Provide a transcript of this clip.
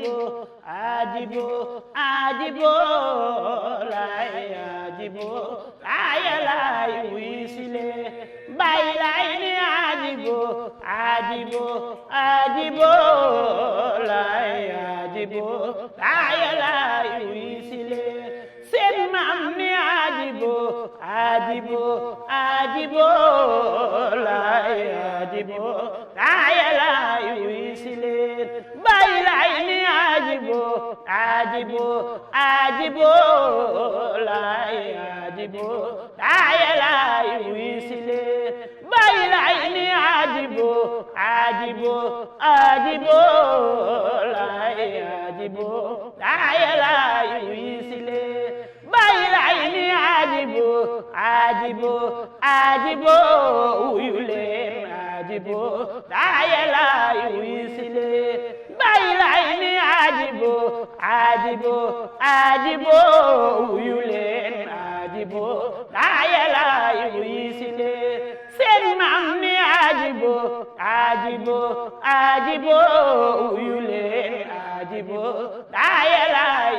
ajibo ajibo ajibo lay ajibo ayalay wisile bay lay ni ajibo ajibo ajibo lay ajibo ayalay wisile sen mam ni ajibo ajibo ajibo lay ajibo ayalay wisile bay lay ni ajibo ajibo ajibo lay ajibo ayalay wisile bay lay ni ajibo ajibo ajibo lay ajibo ayalay wisile bay lay ni ajibo ajibo ajibo uyulen ajibo ayalay wisile bay lay ni ajibo ajibo ajibo uyulen ajibo ayalay wisile sen mam ni ajibo ajibo ajibo uyulen ajibo ayalay